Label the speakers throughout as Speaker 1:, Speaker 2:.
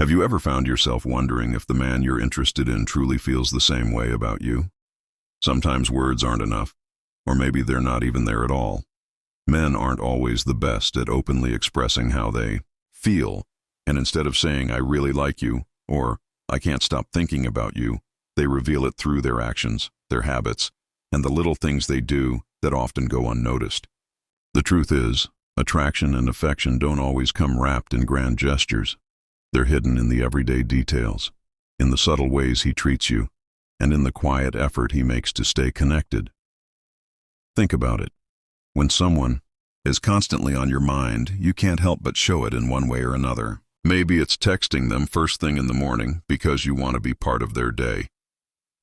Speaker 1: Have you ever found yourself wondering if the man you're interested in truly feels the same way about you? Sometimes words aren't enough, or maybe they're not even there at all. Men aren't always the best at openly expressing how they feel, and instead of saying, "I really like you," or "I can't stop thinking about you," they reveal it through their actions, their habits, and the little things they do that often go unnoticed. The truth is, attraction and affection don't always come wrapped in grand gestures. They're hidden in the everyday details, in the subtle ways he treats you, and in the quiet effort he makes to stay connected. Think about it. When someone is constantly on your mind, you can't help but show it in one way or another. Maybe it's texting them first thing in the morning because you want to be part of their day.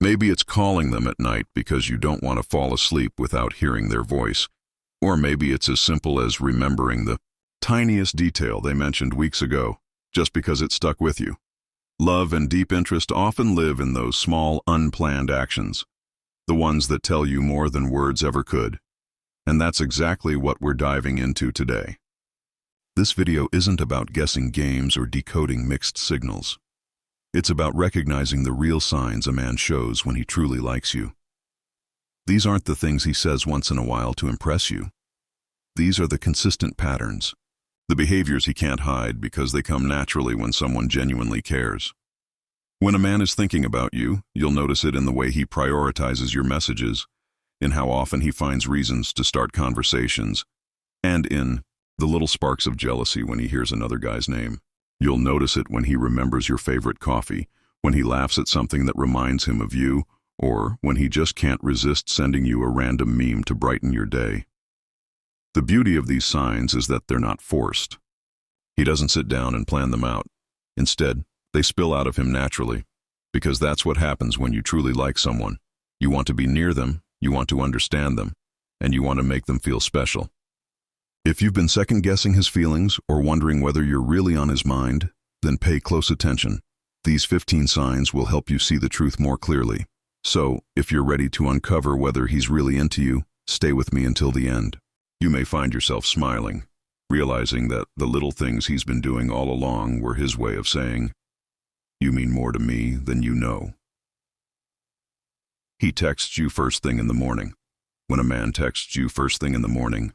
Speaker 1: Maybe it's calling them at night because you don't want to fall asleep without hearing their voice. Or maybe it's as simple as remembering the tiniest detail they mentioned weeks ago, just because it stuck with you. Love and deep interest often live in those small, unplanned actions, the ones that tell you more than words ever could. And that's exactly what we're diving into today. This video isn't about guessing games or decoding mixed signals. It's about recognizing the real signs a man shows when he truly likes you. These aren't the things he says once in a while to impress you. These are the consistent patterns, the behaviors he can't hide because they come naturally when someone genuinely cares. When a man is thinking about you, you'll notice it in the way he prioritizes your messages, in how often he finds reasons to start conversations, and in the little sparks of jealousy when he hears another guy's name. You'll notice it when he remembers your favorite coffee, when he laughs at something that reminds him of you, or when he just can't resist sending you a random meme to brighten your day. The beauty of these signs is that they're not forced. He doesn't sit down and plan them out. Instead, they spill out of him naturally, because that's what happens when you truly like someone. You want to be near them, you want to understand them, and you want to make them feel special. If you've been second-guessing his feelings or wondering whether you're really on his mind, then pay close attention. These 15 signs will help you see the truth more clearly. So, if you're ready to uncover whether he's really into you, stay with me until the end. You may find yourself smiling, realizing that the little things he's been doing all along were his way of saying, "You mean more to me than you know." He texts you first thing in the morning. When a man texts you first thing in the morning,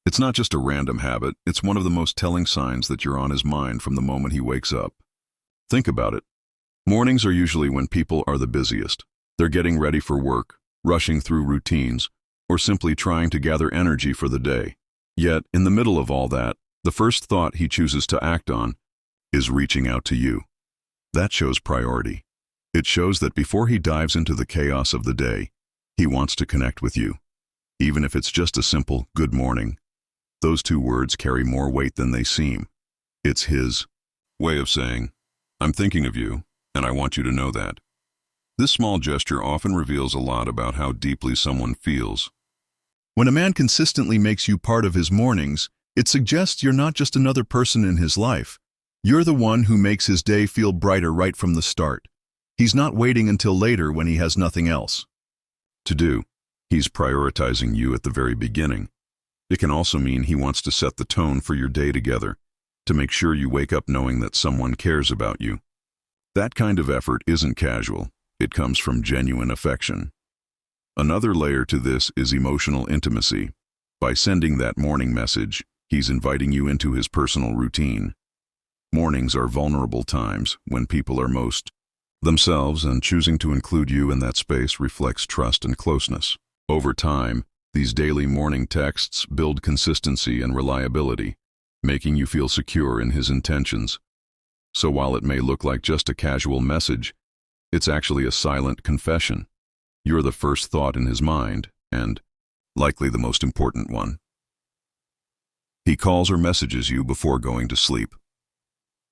Speaker 1: it's not just a random habit, it's one of the most telling signs that you're on his mind from the moment he wakes up. Think about it. Mornings are usually when people are the busiest. They're getting ready for work, rushing through routines, or simply trying to gather energy for the day. Yet, in the middle of all that, the first thought he chooses to act on is reaching out to you. That shows priority. It shows that before he dives into the chaos of the day, he wants to connect with you. Even if it's just a simple "good morning," those two words carry more weight than they seem. It's his way of saying, "I'm thinking of you, and I want you to know that." This small gesture often reveals a lot about how deeply someone feels. When a man consistently makes you part of his mornings, it suggests you're not just another person in his life. You're the one who makes his day feel brighter right from the start. He's not waiting until later when he has nothing else to do. He's prioritizing you at the very beginning. It can also mean he wants to set the tone for your day together, to make sure you wake up knowing that someone cares about you. That kind of effort isn't casual. It comes from genuine affection. Another layer to this is emotional intimacy. By sending that morning message, he's inviting you into his personal routine. Mornings are vulnerable times when people are most themselves, and choosing to include you in that space reflects trust and closeness. Over time, these daily morning texts build consistency and reliability, making you feel secure in his intentions. So while it may look like just a casual message, it's actually a silent confession. You're the first thought in his mind, and likely the most important one. He calls or messages you before going to sleep.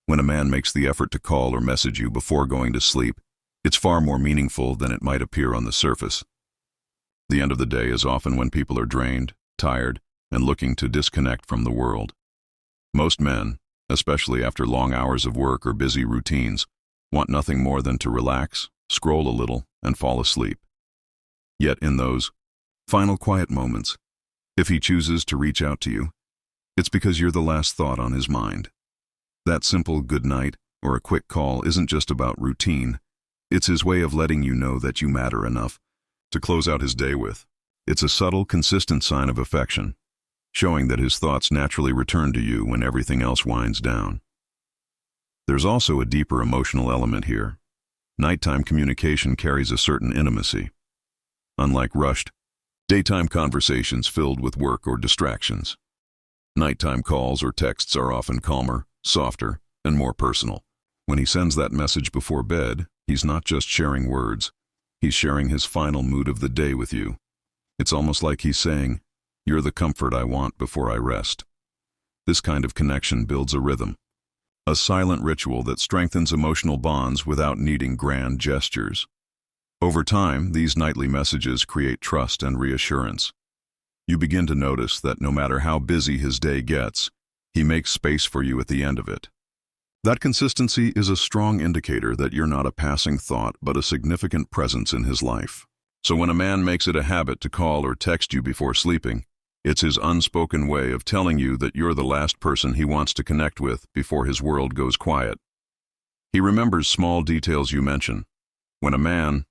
Speaker 1: When a man makes the effort to call or message you before going to sleep, it's far more meaningful than it might appear on the surface. The end of the day is often when people are drained, tired, and looking to disconnect from the world. Most men, especially after long hours of work or busy routines, want nothing more than to relax, scroll a little, and fall asleep. Yet in those final quiet moments, if he chooses to reach out to you, it's because you're the last thought on his mind. That simple good night or a quick call isn't just about routine. It's his way of letting you know that you matter enough to close out his day with. It's a subtle, consistent sign of affection, showing that his thoughts naturally return to you when everything else winds down. There's also a deeper emotional element here. Nighttime communication carries a certain intimacy. Unlike rushed, daytime conversations filled with work or distractions, nighttime calls or texts are often calmer, softer, and more personal. When he sends that message before bed, he's not just sharing words, he's sharing his final mood of the day with you. It's almost like he's saying, "You're the comfort I want before I rest." This kind of connection builds a rhythm, a silent ritual that strengthens emotional bonds without needing grand gestures. Over time, these nightly messages create trust and reassurance. You begin to notice that no matter how busy his day gets, he makes space for you at the end of it. That consistency is a strong indicator that you're not a passing thought but a significant presence in his life. So when a man makes it a habit to call or text you before sleeping, it's his unspoken way of telling you that you're the last person he wants to connect with before his world goes quiet. He remembers small details you mention. When a man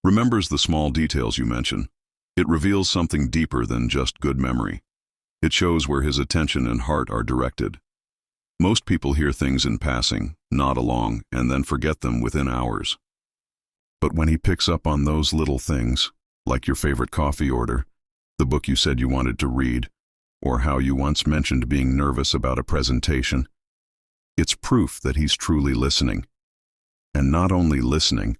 Speaker 1: remembers the small details you mention, it reveals something deeper than just good memory. It shows where his attention and heart are directed. Most people hear things in passing, nod along, and then forget them within hours. But when he picks up on those little things, like your favorite coffee order, the book you said you wanted to read, or how you once mentioned being nervous about a presentation, it's proof that he's truly listening. And not only listening,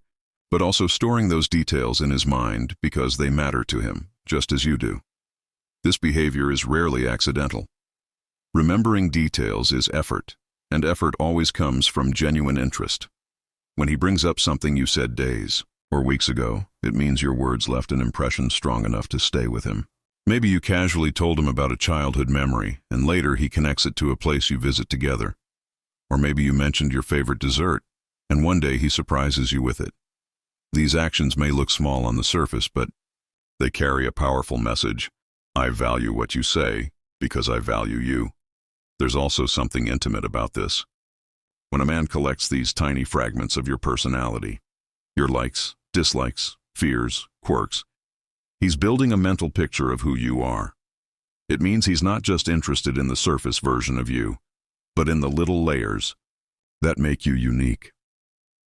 Speaker 1: but also storing those details in his mind because they matter to him, just as you do. This behavior is rarely accidental. Remembering details is effort, and effort always comes from genuine interest. When he brings up something you said days or weeks ago, it means your words left an impression strong enough to stay with him. Maybe you casually told him about a childhood memory, and later he connects it to a place you visit together. Or maybe you mentioned your favorite dessert, and one day he surprises you with it. These actions may look small on the surface, but they carry a powerful message. I value what you say because I value you. There's also something intimate about this. When a man collects these tiny fragments of your personality, your likes, dislikes, fears, quirks, he's building a mental picture of who you are. It means he's not just interested in the surface version of you, but in the little layers that make you unique.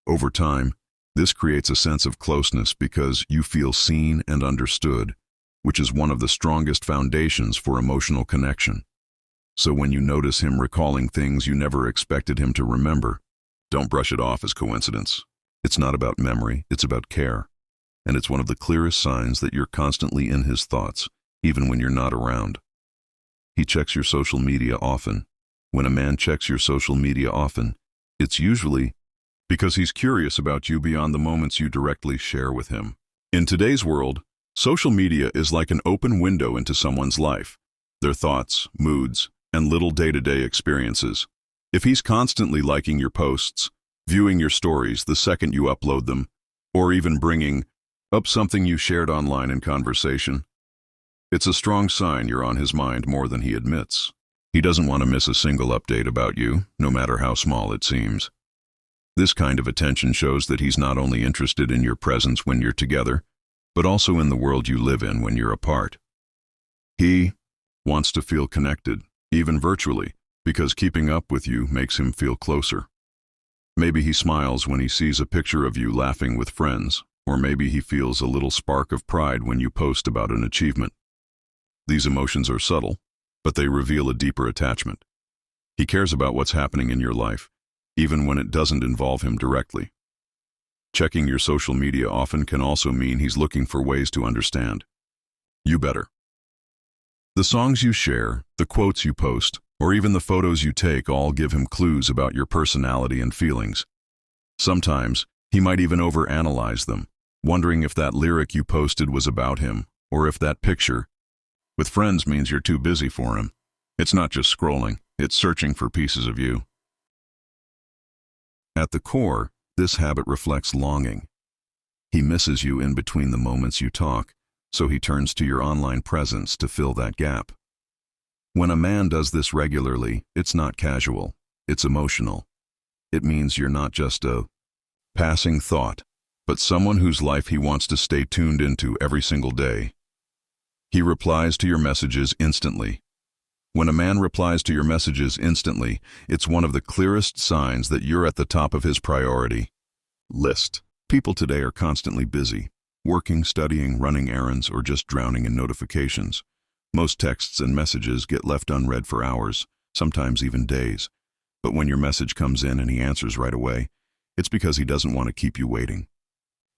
Speaker 1: Over time, this creates a sense of closeness because you feel seen and understood, which is one of the strongest foundations for emotional connection. So when you notice him recalling things you never expected him to remember, don't brush it off as coincidence. It's not about memory, it's about care. And it's one of the clearest signs that you're constantly in his thoughts, even when you're not around. He checks your social media often. When a man checks your social media often, it's usually because he's curious about you beyond the moments you directly share with him. In today's world, social media is like an open window into someone's life, their thoughts, moods, and little day-to-day experiences. If he's constantly liking your posts, viewing your stories the second you upload them, or even bringing up something you shared online in conversation, it's a strong sign you're on his mind more than he admits. He doesn't want to miss a single update about you, no matter how small it seems. This kind of attention shows that he's not only interested in your presence when you're together, but also in the world you live in when you're apart. He wants to feel connected, even virtually, because keeping up with you makes him feel closer. Maybe he smiles when he sees a picture of you laughing with friends, or maybe he feels a little spark of pride when you post about an achievement. These emotions are subtle, but they reveal a deeper attachment. He cares about what's happening in your life, even when it doesn't involve him directly. Checking your social media often can also mean he's looking for ways to understand you better. The songs you share, the quotes you post, or even the photos you take all give him clues about your personality and feelings. Sometimes, he might even overanalyze them, wondering if that lyric you posted was about him, or if that picture with friends means you're too busy for him. It's not just scrolling, it's searching for pieces of you. At the core, this habit reflects longing. He misses you in between the moments you talk, so he turns to your online presence to fill that gap. When a man does this regularly, it's not casual, it's emotional. it means you're not just a passing thought, but someone whose life he wants to stay tuned into every single day. He replies to your messages instantly. When a man replies to your messages instantly, it's one of the clearest signs that you're at the top of his priority list. People today are constantly busy, working, studying, running errands, or just drowning in notifications. Most texts and messages get left unread for hours, sometimes even days. But when your message comes in and he answers right away, it's because he doesn't want to keep you waiting.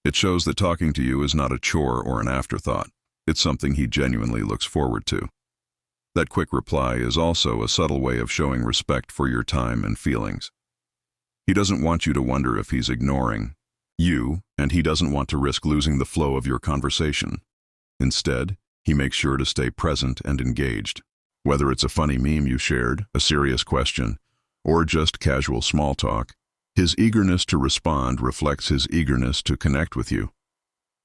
Speaker 1: It shows that talking to you is not a chore or an afterthought. It's something he genuinely looks forward to. That quick reply is also a subtle way of showing respect for your time and feelings. He doesn't want you to wonder if he's ignoring you, and he doesn't want to risk losing the flow of your conversation. Instead, he makes sure to stay present and engaged. Whether it's a funny meme you shared, a serious question, or just casual small talk, his eagerness to respond reflects his eagerness to connect with you.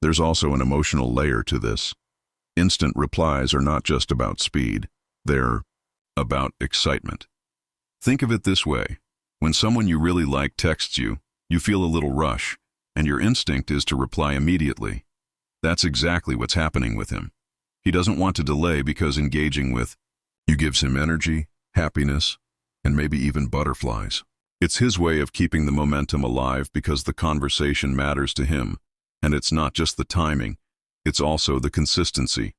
Speaker 1: There's also an emotional layer to this. Instant replies are not just about speed, they're about excitement. Think of it this way. When someone you really like texts you, you feel a little rush, and your instinct is to reply immediately. That's exactly what's happening with him. He doesn't want to delay because engaging with you gives him energy, happiness, and maybe even butterflies. It's his way of keeping the momentum alive because the conversation matters to him, and it's not just the timing, it's also the consistency.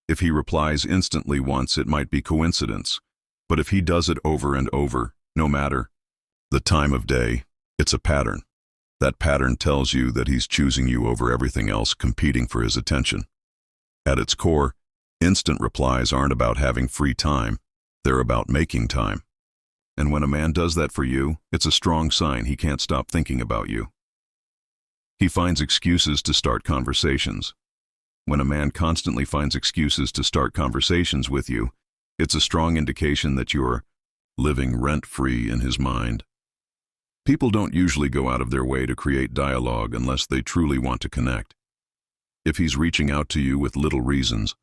Speaker 1: If he replies instantly once, it might be coincidence, but if he does it over and over, no matter the time of day, it's a pattern. That pattern tells you that he's choosing you over everything else, competing for his attention. At its core, instant replies aren't about having free time, they're about making time. And when a man does that for you, it's a strong sign he can't stop thinking about you. He finds excuses to start conversations. When a man constantly finds excuses to start conversations with you, it's a strong indication that you're living rent-free in his mind. People don't usually go out of their way to create dialogue unless they truly want to connect. If he's reaching out to you with little reasons,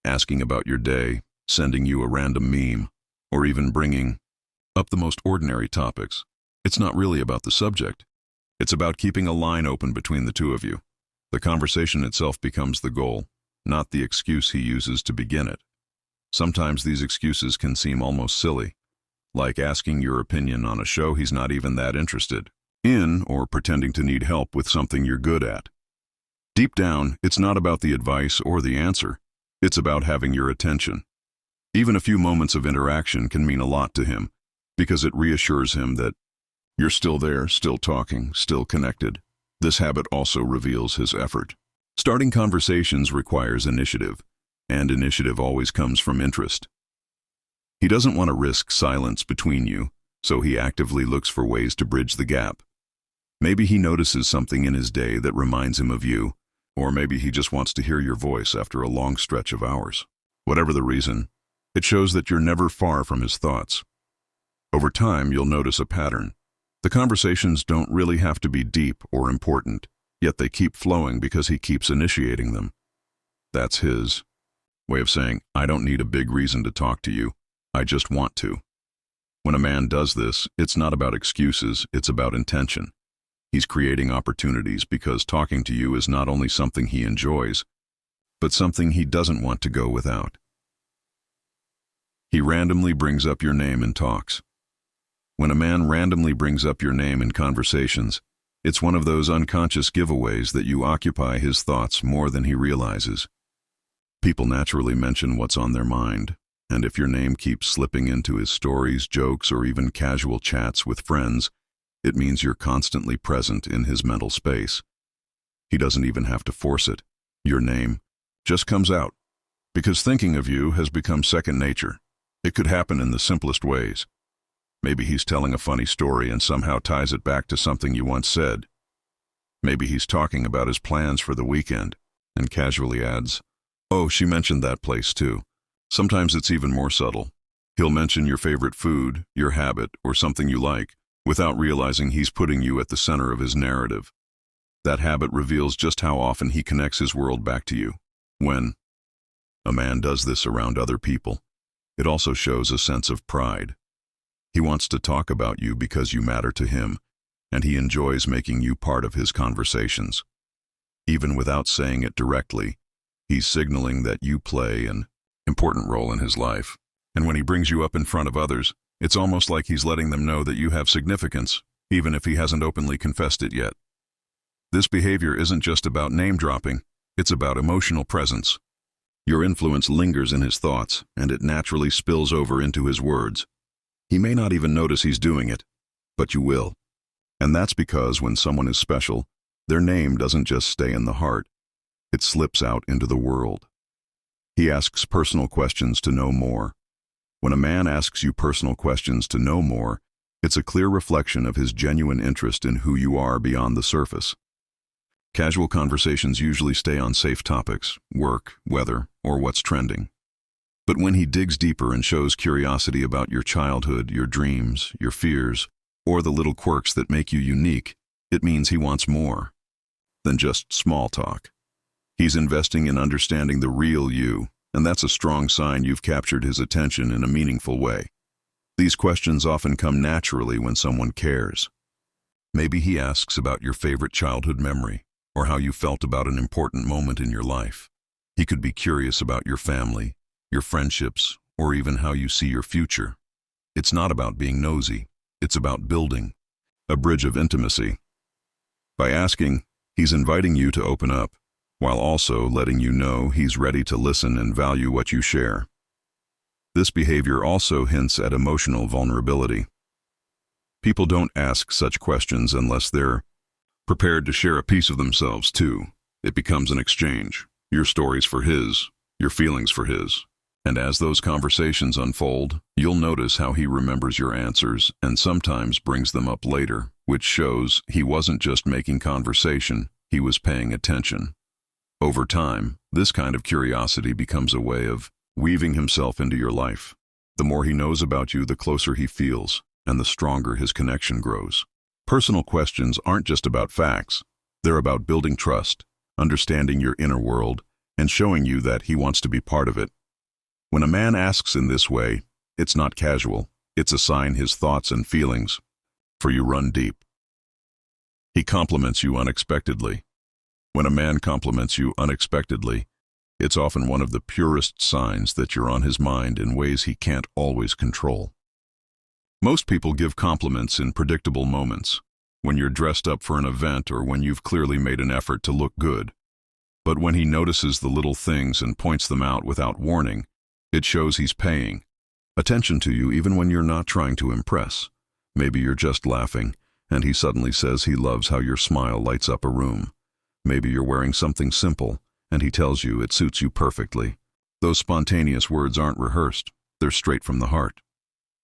Speaker 1: asking about your day, sending you a random meme, or even bringing up the most ordinary topics, it's not really about the subject. It's about keeping a line open between the two of you. The conversation itself becomes the goal, not the excuse he uses to begin it. Sometimes these excuses can seem almost silly, like asking your opinion on a show he's not even that interested in, or pretending to need help with something you're good at. Deep down, it's not about the advice or the answer. It's about having your attention. Even a few moments of interaction can mean a lot to him, because it reassures him that you're still there, still talking, still connected. This habit also reveals his effort. Starting conversations requires initiative, and initiative always comes from interest. He doesn't want to risk silence between you, so he actively looks for ways to bridge the gap. Maybe he notices something in his day that reminds him of you, or maybe he just wants to hear your voice after a long stretch of hours. Whatever the reason, it shows that you're never far from his thoughts. Over time, you'll notice a pattern. The conversations don't really have to be deep or important, yet they keep flowing because he keeps initiating them. That's his way of saying, I don't need a big reason to talk to you. I just want to. When a man does this, it's not about excuses, it's about intention. He's creating opportunities because talking to you is not only something he enjoys, but something he doesn't want to go without. He randomly brings up your name in talks. When a man randomly brings up your name in conversations, it's one of those unconscious giveaways that you occupy his thoughts more than he realizes. People naturally mention what's on their mind, and if your name keeps slipping into his stories, jokes, or even casual chats with friends, it means you're constantly present in his mental space. He doesn't even have to force it. Your name just comes out, because thinking of you has become second nature. It could happen in the simplest ways. Maybe he's telling a funny story and somehow ties it back to something you once said. Maybe he's talking about his plans for the weekend and casually adds, "Oh, she mentioned that place too." Sometimes it's even more subtle. He'll mention your favorite food, your habit, or something you like, without realizing he's putting you at the center of his narrative. That habit reveals just how often he connects his world back to you. When a man does this around other people, it also shows a sense of pride. He wants to talk about you because you matter to him, and he enjoys making you part of his conversations. Even without saying it directly, he's signaling that you play an important role in his life. And when he brings you up in front of others, it's almost like he's letting them know that you have significance, even if he hasn't openly confessed it yet. This behavior isn't just about name-dropping, it's about emotional presence. Your influence lingers in his thoughts, and it naturally spills over into his words. He may not even notice he's doing it, but you will. And that's because when someone is special, their name doesn't just stay in the heart, it slips out into the world. He asks personal questions to know more. When a man asks you personal questions to know more, it's a clear reflection of his genuine interest in who you are beyond the surface. Casual conversations usually stay on safe topics, work, weather, or what's trending. But when he digs deeper and shows curiosity about your childhood, your dreams, your fears, or the little quirks that make you unique, it means he wants more than just small talk. He's investing in understanding the real you, and that's a strong sign you've captured his attention in a meaningful way. These questions often come naturally when someone cares. Maybe he asks about your favorite childhood memory, or how you felt about an important moment in your life. He could be curious about your family, your friendships, or even how you see your future. It's not about being nosy, it's about building a bridge of intimacy. By asking, he's inviting you to open up, while also letting you know he's ready to listen and value what you share. This behavior also hints at emotional vulnerability. People don't ask such questions unless they're prepared to share a piece of themselves too. It becomes an exchange. Your stories for his, your feelings for his. And as those conversations unfold, you'll notice how he remembers your answers and sometimes brings them up later, which shows he wasn't just making conversation, he was paying attention. Over time, this kind of curiosity becomes a way of weaving himself into your life. The more he knows about you, the closer he feels, and the stronger his connection grows. Personal questions aren't just about facts. They're about building trust, understanding your inner world, and showing you that he wants to be part of it. When a man asks in this way, it's not casual. It's a sign his thoughts and feelings for you run deep. He compliments you unexpectedly. When a man compliments you unexpectedly, it's often one of the purest signs that you're on his mind in ways he can't always control. Most people give compliments in predictable moments, when you're dressed up for an event or when you've clearly made an effort to look good. But when he notices the little things and points them out without warning, it shows he's paying attention to you even when you're not trying to impress. Maybe you're just laughing, and he suddenly says he loves how your smile lights up a room. Maybe you're wearing something simple, and he tells you it suits you perfectly. Those spontaneous words aren't rehearsed, they're straight from the heart.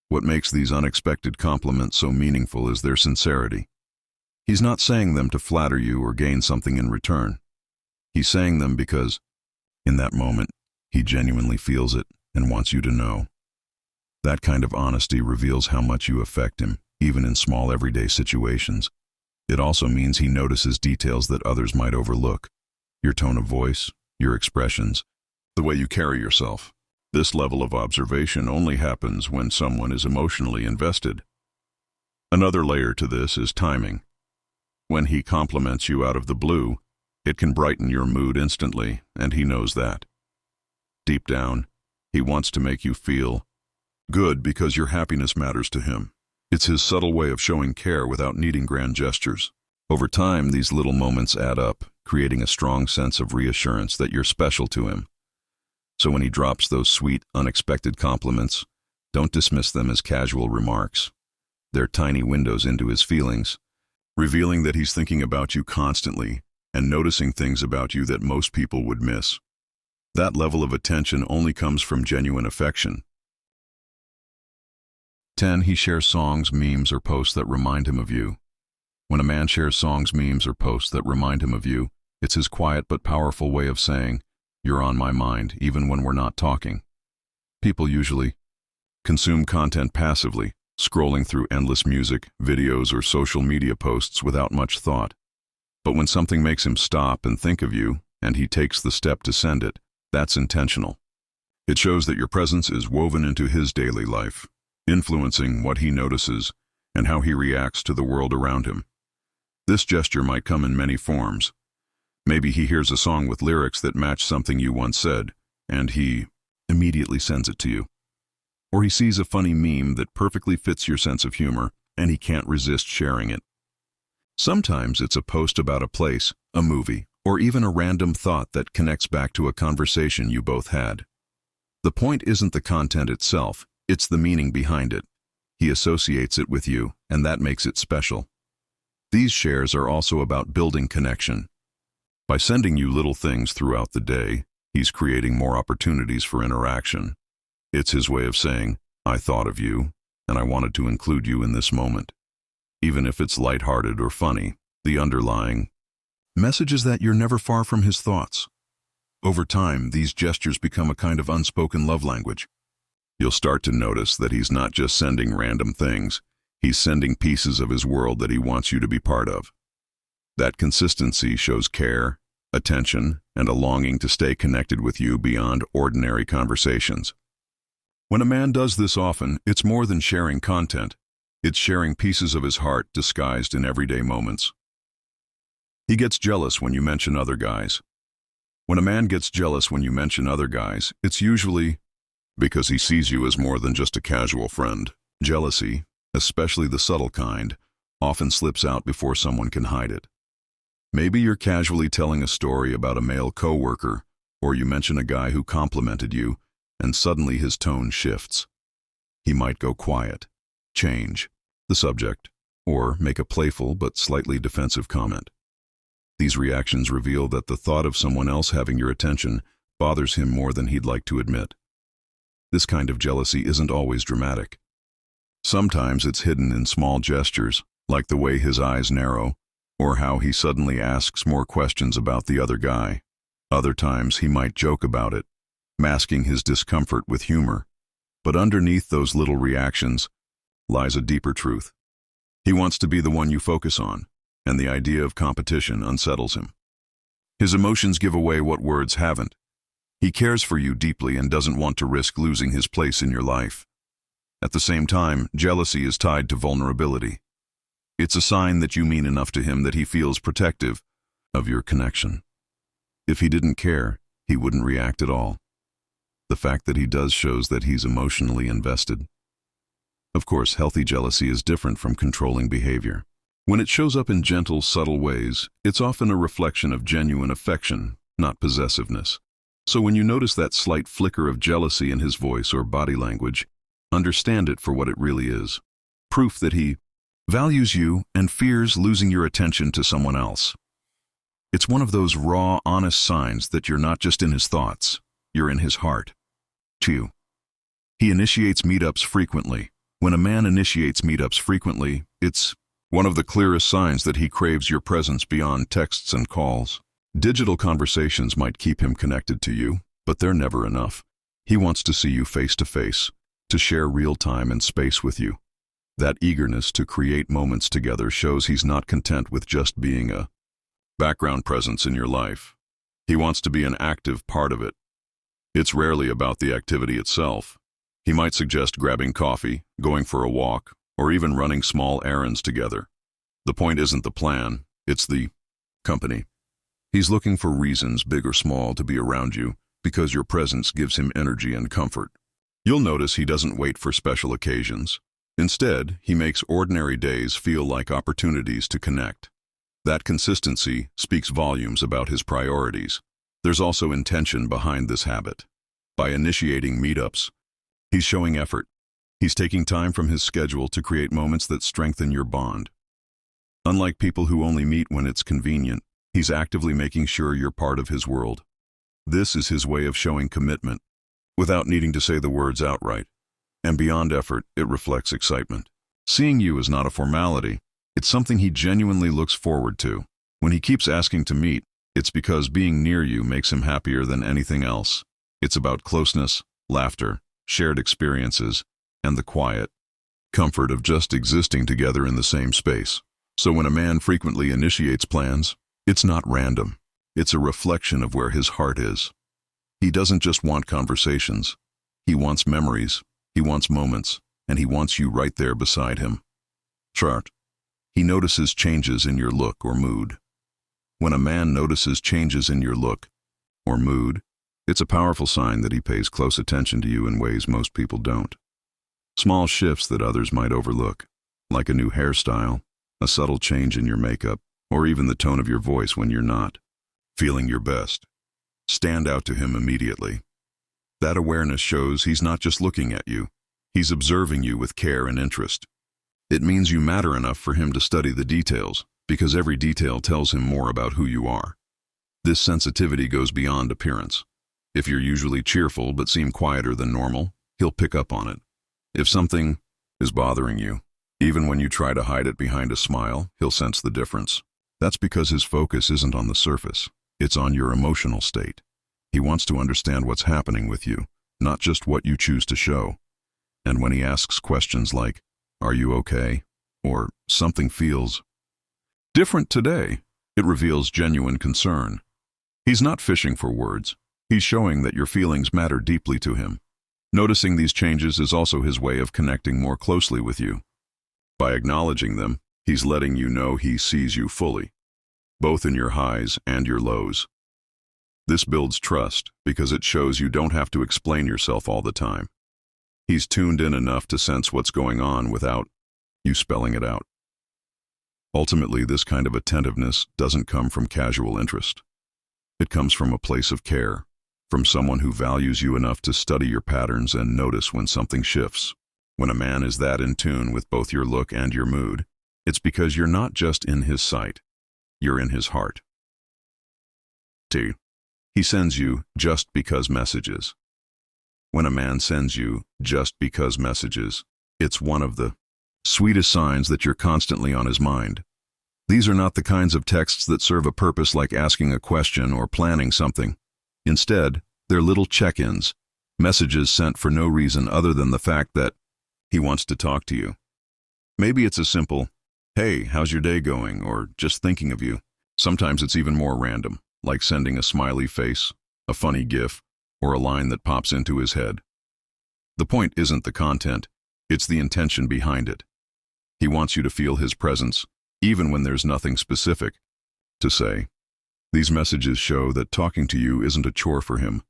Speaker 1: What makes these unexpected compliments so meaningful is their sincerity. He's not saying them to flatter you or gain something in return. He's saying them because, in that moment, he genuinely feels it and wants you to know. That kind of honesty reveals how much you affect him, even in small everyday situations. It also means he notices details that others might overlook. Your tone of voice, your expressions, the way you carry yourself. This level of observation only happens when someone is emotionally invested. Another layer to this is timing. When he compliments you out of the blue, it can brighten your mood instantly, and he knows that. Deep down, he wants to make you feel good because your happiness matters to him. It's his subtle way of showing care without needing grand gestures. Over time, these little moments add up, creating a strong sense of reassurance that you're special to him. So when he drops those sweet, unexpected compliments, don't dismiss them as casual remarks. They're tiny windows into his feelings, revealing that he's thinking about you constantly and noticing things about you that most people would miss. That level of attention only comes from genuine affection. 10. He shares songs, memes, or posts that remind him of you. When a man shares songs, memes, or posts that remind him of you, it's his quiet but powerful way of saying, "You're on my mind, even when we're not talking." People usually consume content passively, scrolling through endless music, videos, or social media posts without much thought. But when something makes him stop and think of you, and he takes the step to send it, that's intentional. It shows that your presence is woven into his daily life. influencing what he notices and how he reacts to the world around him. This gesture might come in many forms. Maybe he hears a song with lyrics that match something you once said, and he immediately sends it to you. Or he sees a funny meme that perfectly fits your sense of humor, and he can't resist sharing it. Sometimes it's a post about a place, a movie, or even a random thought that connects back to a conversation you both had. The point isn't the content itself, it's the meaning behind it. He associates it with you, and that makes it special. These shares are also about building connection. By sending you little things throughout the day, he's creating more opportunities for interaction. It's his way of saying, I thought of you, and I wanted to include you in this moment. Even if it's lighthearted or funny, the underlying message is that you're never far from his thoughts. Over time, these gestures become a kind of unspoken love language. You'll start to notice that he's not just sending random things, he's sending pieces of his world that he wants you to be part of. That consistency shows care, attention, and a longing to stay connected with you beyond ordinary conversations. When a man does this often, it's more than sharing content. It's sharing pieces of his heart disguised in everyday moments. He gets jealous when you mention other guys. When a man gets jealous when you mention other guys, it's usually because he sees you as more than just a casual friend. Jealousy, especially the subtle kind, often slips out before someone can hide it. Maybe you're casually telling a story about a male coworker, or you mention a guy who complimented you, and suddenly his tone shifts. He might go quiet, change the subject, or make a playful but slightly defensive comment. These reactions reveal that the thought of someone else having your attention bothers him more than he'd like to admit. This kind of jealousy isn't always dramatic. Sometimes it's hidden in small gestures, like the way his eyes narrow, or how he suddenly asks more questions about the other guy. Other times he might joke about it, masking his discomfort with humor. But underneath those little reactions lies a deeper truth. He wants to be the one you focus on, and the idea of competition unsettles him. His emotions give away what words haven't. He cares for you deeply and doesn't want to risk losing his place in your life. At the same time, jealousy is tied to vulnerability. It's a sign that you mean enough to him that he feels protective of your connection. If he didn't care, he wouldn't react at all. The fact that he does shows that he's emotionally invested. Of course, healthy jealousy is different from controlling behavior. When it shows up in gentle, subtle ways, it's often a reflection of genuine affection, not possessiveness. So when you notice that slight flicker of jealousy in his voice or body language, understand it for what it really is. Proof that he values you and fears losing your attention to someone else. It's one of those raw, honest signs that you're not just in his thoughts, you're in his heart. 2. He initiates meetups frequently. When a man initiates meetups frequently, it's one of the clearest signs that he craves your presence beyond texts and calls. Digital conversations might keep him connected to you, but they're never enough. He wants to see you face to face, to share real time and space with you. That eagerness to create moments together shows he's not content with just being a background presence in your life. He wants to be an active part of it. It's rarely about the activity itself. He might suggest grabbing coffee, going for a walk, or even running small errands together. The point isn't the plan, it's the company. He's looking for reasons, big or small, to be around you because your presence gives him energy and comfort. You'll notice he doesn't wait for special occasions. Instead, he makes ordinary days feel like opportunities to connect. That consistency speaks volumes about his priorities. There's also intention behind this habit. By initiating meetups, he's showing effort. He's taking time from his schedule to create moments that strengthen your bond. Unlike people who only meet when it's convenient, he's actively making sure you're part of his world. This is his way of showing commitment, without needing to say the words outright. And beyond effort, it reflects excitement. Seeing you is not a formality, it's something he genuinely looks forward to. When he keeps asking to meet, it's because being near you makes him happier than anything else. It's about closeness, laughter, shared experiences, and the quiet comfort of just existing together in the same space. So when a man frequently initiates plans, it's not random. It's a reflection of where his heart is. He doesn't just want conversations. He wants memories. He wants moments. and he wants you right there beside him. Chart. He notices changes in your look or mood. When a man notices changes in your look or mood, it's a powerful sign that he pays close attention to you in ways most people don't. Small shifts that others might overlook, like a new hairstyle, a subtle change in your makeup, or even the tone of your voice when you're not feeling your best, stand out to him immediately. That awareness shows he's not just looking at you, he's observing you with care and interest. It means you matter enough for him to study the details, because every detail tells him more about who you are. This sensitivity goes beyond appearance. If you're usually cheerful but seem quieter than normal, he'll pick up on it. If something is bothering you, even when you try to hide it behind a smile, he'll sense the difference. That's because his focus isn't on the surface, it's on your emotional state. He wants to understand what's happening with you, not just what you choose to show. And when he asks questions like, "Are you okay?" or "Something feels different today," it reveals genuine concern. He's not fishing for words. He's showing that your feelings matter deeply to him. Noticing these changes is also his way of connecting more closely with you. By acknowledging them, he's letting you know he sees you fully, both in your highs and your lows. This builds trust because it shows you don't have to explain yourself all the time. He's tuned in enough to sense what's going on without you spelling it out. Ultimately, this kind of attentiveness doesn't come from casual interest. It comes from a place of care, from someone who values you enough to study your patterns and notice when something shifts. When a man is that in tune with both your look and your mood, it's because you're not just in his sight, you're in his heart. 2. He sends you just because messages. When a man sends you just because messages, it's one of the sweetest signs that you're constantly on his mind. These are not the kinds of texts that serve a purpose like asking a question or planning something. Instead, they're little check-ins, messages sent for no reason other than the fact that he wants to talk to you. Maybe it's a simple, "Hey, how's your day going?" or "Just thinking of you." Sometimes it's even more random, like sending a smiley face, a funny gif, or a line that pops into his head. The point isn't the content, it's the intention behind it. He wants you to feel his presence, even when there's nothing specific to say. These messages show that talking to you isn't a chore for him.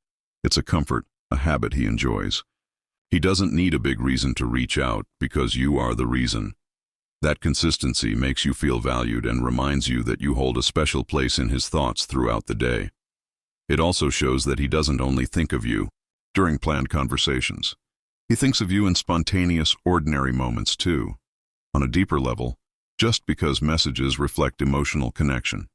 Speaker 1: It's a comfort, a habit he enjoys. He doesn't need a big reason to reach out because you are the reason. That consistency makes you feel valued and reminds you that you hold a special place in his thoughts throughout the day. It also shows that he doesn't only think of you during planned conversations. He thinks of you in spontaneous, ordinary moments too. On a deeper level, just because messages reflect emotional connection.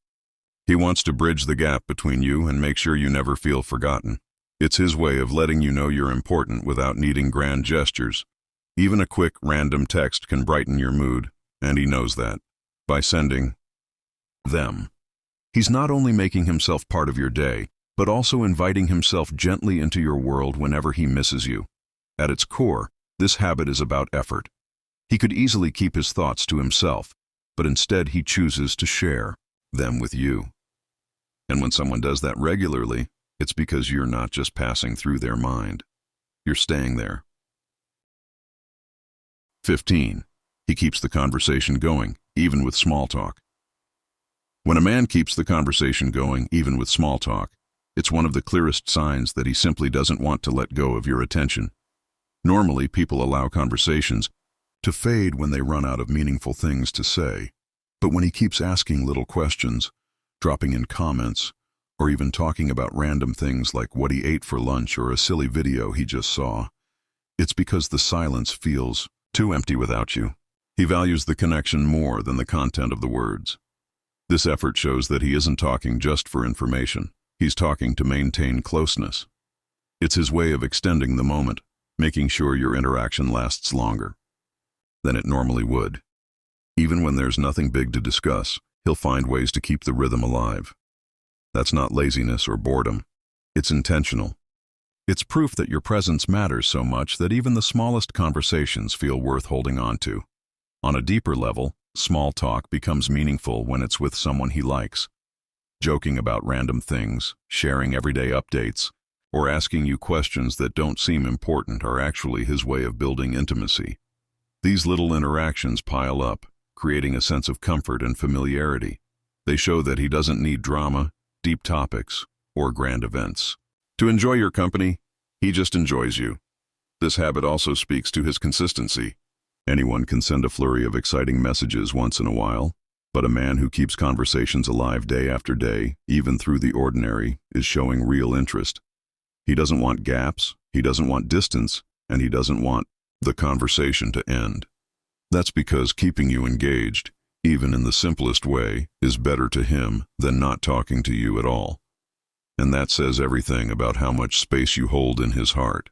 Speaker 1: He wants to bridge the gap between you and make sure you never feel forgotten. It's his way of letting you know you're important without needing grand gestures. Even a quick, random text can brighten your mood, and he knows that. By sending them, he's not only making himself part of your day, but also inviting himself gently into your world whenever he misses you. At its core, this habit is about effort. He could easily keep his thoughts to himself, but instead he chooses to share them with you. And when someone does that regularly, it's because you're not just passing through their mind. You're staying there. 15. He keeps the conversation going, even with small talk. When a man keeps the conversation going, even with small talk, it's one of the clearest signs that he simply doesn't want to let go of your attention. Normally, people allow conversations to fade when they run out of meaningful things to say. But when he keeps asking little questions, dropping in comments, or even talking about random things like what he ate for lunch or a silly video he just saw, it's because the silence feels too empty without you. He values the connection more than the content of the words. This effort shows that he isn't talking just for information. He's talking to maintain closeness. It's his way of extending the moment, making sure your interaction lasts longer than it normally would. Even when there's nothing big to discuss, he'll find ways to keep the rhythm alive. That's not laziness or boredom. It's intentional. It's proof that your presence matters so much that even the smallest conversations feel worth holding on to. On a deeper level, small talk becomes meaningful when it's with someone he likes. Joking about random things, sharing everyday updates, or asking you questions that don't seem important are actually his way of building intimacy. These little interactions pile up, creating a sense of comfort and familiarity. They show that he doesn't need drama, deep topics, or grand events. To enjoy your company, he just enjoys you. This habit also speaks to his consistency. Anyone can send a flurry of exciting messages once in a while, but a man who keeps conversations alive day after day, even through the ordinary, is showing real interest. He doesn't want gaps, he doesn't want distance, and he doesn't want the conversation to end. That's because keeping you engaged, even in the simplest way, is better to him than not talking to you at all. And that says everything about how much space you hold in his heart.